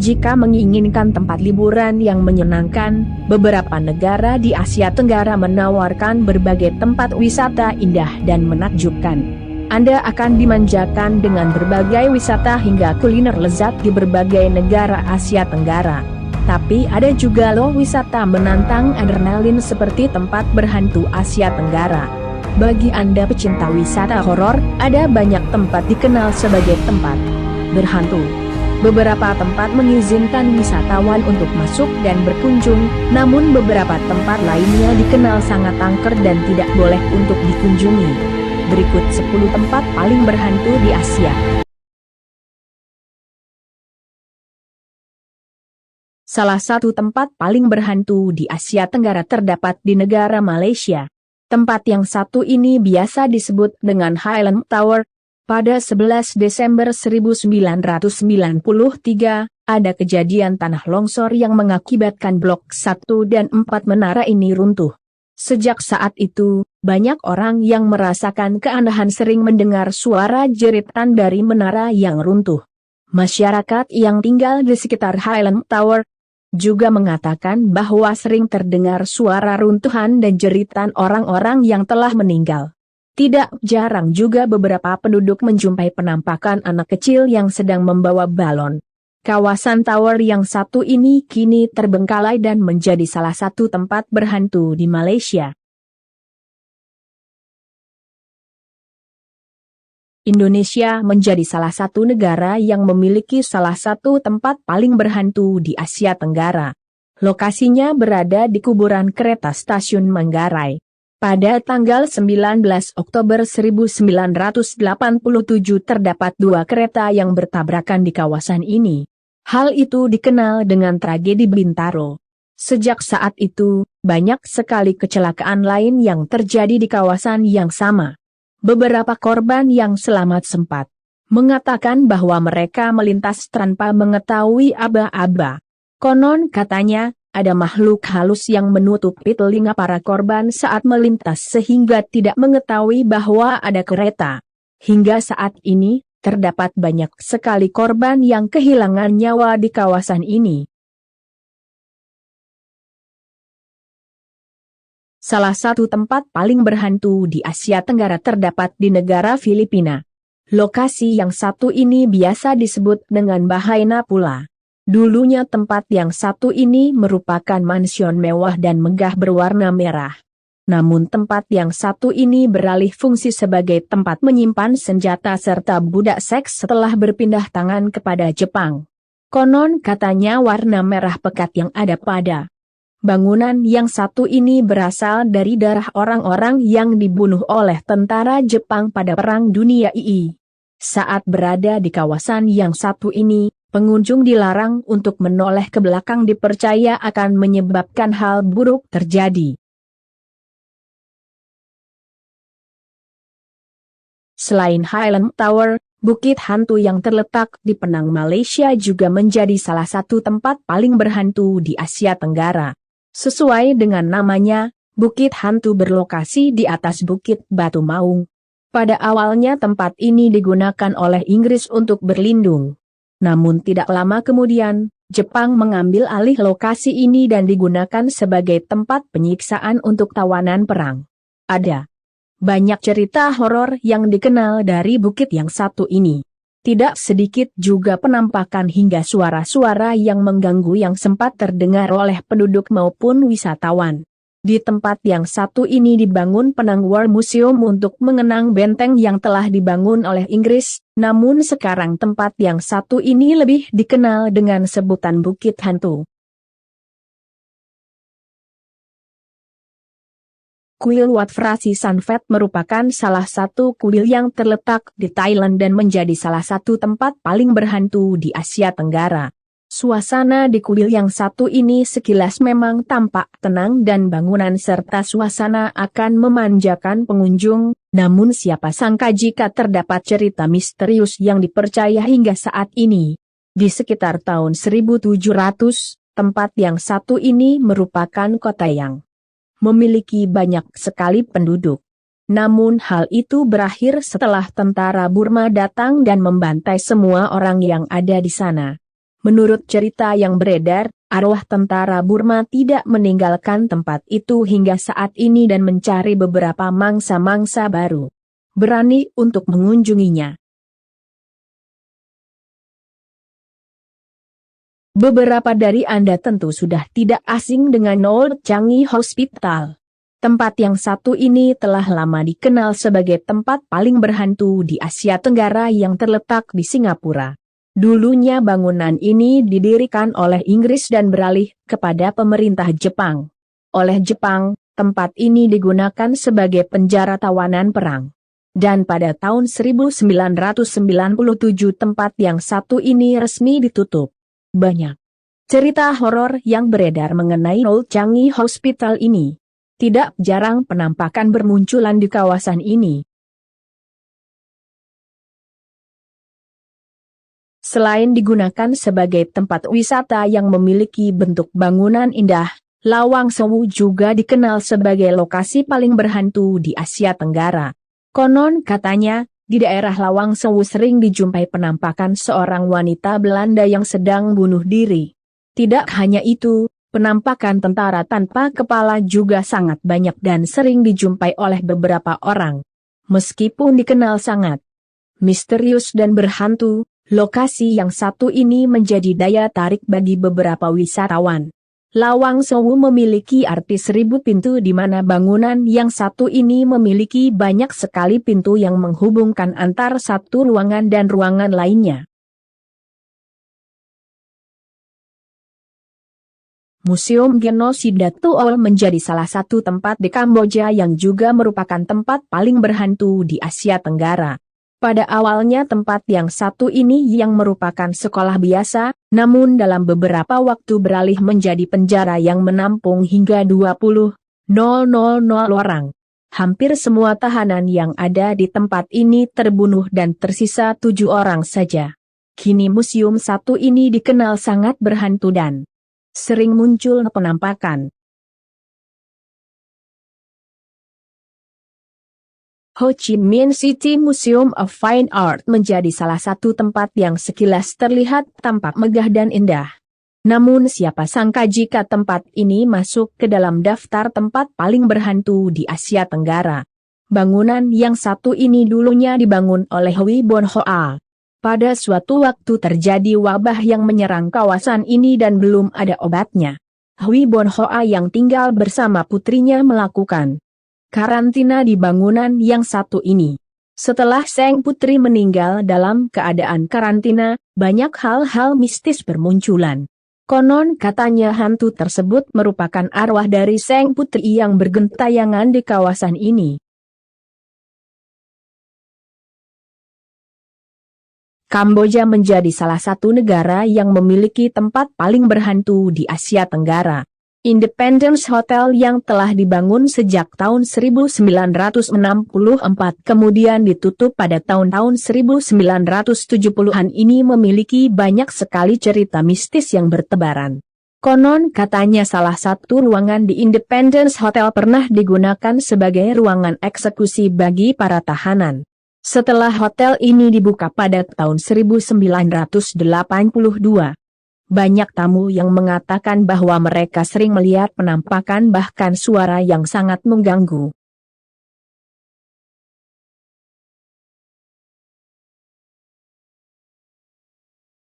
Jika menginginkan tempat liburan yang menyenangkan, beberapa negara di Asia Tenggara menawarkan berbagai tempat wisata indah dan menakjubkan. Anda akan dimanjakan dengan berbagai wisata hingga kuliner lezat di berbagai negara Asia Tenggara. Tapi ada juga loh wisata menantang adrenalin seperti tempat berhantu Asia Tenggara. Bagi Anda pecinta wisata horor, ada banyak tempat dikenal sebagai tempat berhantu. Beberapa tempat mengizinkan wisatawan untuk masuk dan berkunjung, namun beberapa tempat lainnya dikenal sangat angker dan tidak boleh untuk dikunjungi. Berikut 10 tempat paling berhantu di Asia. Salah satu tempat paling berhantu di Asia Tenggara terdapat di negara Malaysia. Tempat yang satu ini biasa disebut dengan Highland Tower. Pada 11 Desember 1993, ada kejadian tanah longsor yang mengakibatkan blok 1 dan 4 menara ini runtuh. Sejak saat itu, banyak orang yang merasakan keanehan sering mendengar suara jeritan dari menara yang runtuh. Masyarakat yang tinggal di sekitar Highland Tower juga mengatakan bahwa sering terdengar suara runtuhan dan jeritan orang-orang yang telah meninggal. Tidak jarang juga beberapa penduduk menjumpai penampakan anak kecil yang sedang membawa balon. Kawasan tower yang satu ini kini terbengkalai dan menjadi salah satu tempat berhantu di Malaysia. Indonesia menjadi salah satu negara yang memiliki salah satu tempat paling berhantu di Asia Tenggara. Lokasinya berada di kuburan kereta stasiun Manggarai. Pada tanggal 19 Oktober 1987 terdapat 2 kereta yang bertabrakan di kawasan ini. Hal itu dikenal dengan tragedi Bintaro. Sejak saat itu, banyak sekali kecelakaan lain yang terjadi di kawasan yang sama. Beberapa korban yang selamat sempat mengatakan bahwa mereka melintas tanpa mengetahui aba-aba. Konon katanya, ada makhluk halus yang menutupi telinga para korban saat melintas sehingga tidak mengetahui bahwa ada kereta. Hingga saat ini, terdapat banyak sekali korban yang kehilangan nyawa di kawasan ini. Salah satu tempat paling berhantu di Asia Tenggara terdapat di negara Filipina. Lokasi yang satu ini biasa disebut dengan Bahaina pula. Dulunya tempat yang satu ini merupakan mansion mewah dan megah berwarna merah. Namun tempat yang satu ini beralih fungsi sebagai tempat menyimpan senjata serta budak seks setelah berpindah tangan kepada Jepang. Konon katanya warna merah pekat yang ada pada bangunan yang satu ini berasal dari darah orang-orang yang dibunuh oleh tentara Jepang pada Perang Dunia II. Saat berada di kawasan yang satu ini, pengunjung dilarang untuk menoleh ke belakang dipercaya akan menyebabkan hal buruk terjadi. Selain Highland Tower, Bukit Hantu yang terletak di Penang, Malaysia juga menjadi salah satu tempat paling berhantu di Asia Tenggara. Sesuai dengan namanya, Bukit Hantu berlokasi di atas Bukit Batu Maung. Pada awalnya tempat ini digunakan oleh Inggris untuk berlindung. Namun tidak lama kemudian, Jepang mengambil alih lokasi ini dan digunakan sebagai tempat penyiksaan untuk tawanan perang. Ada banyak cerita horor yang dikenal dari bukit yang satu ini. Tidak sedikit juga penampakan hingga suara-suara yang mengganggu yang sempat terdengar oleh penduduk maupun wisatawan. Di tempat yang satu ini dibangun Penang War Museum untuk mengenang benteng yang telah dibangun oleh Inggris, namun sekarang tempat yang satu ini lebih dikenal dengan sebutan Bukit Hantu. Kuil Wat Phra San Phet merupakan salah satu kuil yang terletak di Thailand dan menjadi salah satu tempat paling berhantu di Asia Tenggara. Suasana di kuil yang satu ini sekilas memang tampak tenang dan bangunan serta suasana akan memanjakan pengunjung, namun siapa sangka jika terdapat cerita misterius yang dipercaya hingga saat ini. Di sekitar tahun 1700, tempat yang satu ini merupakan kota yang memiliki banyak sekali penduduk. Namun hal itu berakhir setelah tentara Burma datang dan membantai semua orang yang ada di sana. Menurut cerita yang beredar, arwah tentara Burma tidak meninggalkan tempat itu hingga saat ini dan mencari beberapa mangsa-mangsa baru berani untuk mengunjunginya. Beberapa dari Anda tentu sudah tidak asing dengan Old Changi Hospital. Tempat yang satu ini telah lama dikenal sebagai tempat paling berhantu di Asia Tenggara yang terletak di Singapura. Dulunya bangunan ini didirikan oleh Inggris dan beralih kepada pemerintah Jepang. Oleh Jepang, tempat ini digunakan sebagai penjara tawanan perang. Dan pada tahun 1997 tempat yang satu ini resmi ditutup. Banyak cerita horor yang beredar mengenai Old Changi Hospital ini. Tidak jarang penampakan bermunculan di kawasan ini. Selain digunakan sebagai tempat wisata yang memiliki bentuk bangunan indah, Lawang Sewu juga dikenal sebagai lokasi paling berhantu di Asia Tenggara. Konon katanya, di daerah Lawang Sewu sering dijumpai penampakan seorang wanita Belanda yang sedang bunuh diri. Tidak hanya itu, penampakan tentara tanpa kepala juga sangat banyak dan sering dijumpai oleh beberapa orang. Meskipun dikenal sangat misterius dan berhantu, lokasi yang satu ini menjadi daya tarik bagi beberapa wisatawan. Lawang Sewu memiliki arti 1000 pintu di mana bangunan yang satu ini memiliki banyak sekali pintu yang menghubungkan antar satu ruangan dan ruangan lainnya. Museum Genosida Tuol menjadi salah satu tempat di Kamboja yang juga merupakan tempat paling berhantu di Asia Tenggara. Pada awalnya tempat yang satu ini yang merupakan sekolah biasa, namun dalam beberapa waktu beralih menjadi penjara yang menampung hingga 20.000 orang. Hampir semua tahanan yang ada di tempat ini terbunuh dan tersisa 7 orang saja. Kini museum satu ini dikenal sangat berhantu dan sering muncul penampakan. Ho Chi Minh City Museum of Fine Art menjadi salah satu tempat yang sekilas terlihat tampak megah dan indah. Namun siapa sangka jika tempat ini masuk ke dalam daftar tempat paling berhantu di Asia Tenggara. Bangunan yang satu ini dulunya dibangun oleh Hui Bon Hoa. Pada suatu waktu terjadi wabah yang menyerang kawasan ini dan belum ada obatnya. Hui Bon Hoa yang tinggal bersama putrinya melakukan karantina di bangunan yang satu ini. Setelah sang putri meninggal dalam keadaan karantina, banyak hal-hal mistis bermunculan. Konon katanya hantu tersebut merupakan arwah dari sang putri yang bergentayangan di kawasan ini. Kamboja menjadi salah satu negara yang memiliki tempat paling berhantu di Asia Tenggara. Independence Hotel yang telah dibangun sejak tahun 1964 kemudian ditutup pada tahun-tahun 1970-an ini memiliki banyak sekali cerita mistis yang bertebaran. Konon katanya salah satu ruangan di Independence Hotel pernah digunakan sebagai ruangan eksekusi bagi para tahanan. Setelah hotel ini dibuka pada tahun 1982, banyak tamu yang mengatakan bahwa mereka sering melihat penampakan bahkan suara yang sangat mengganggu.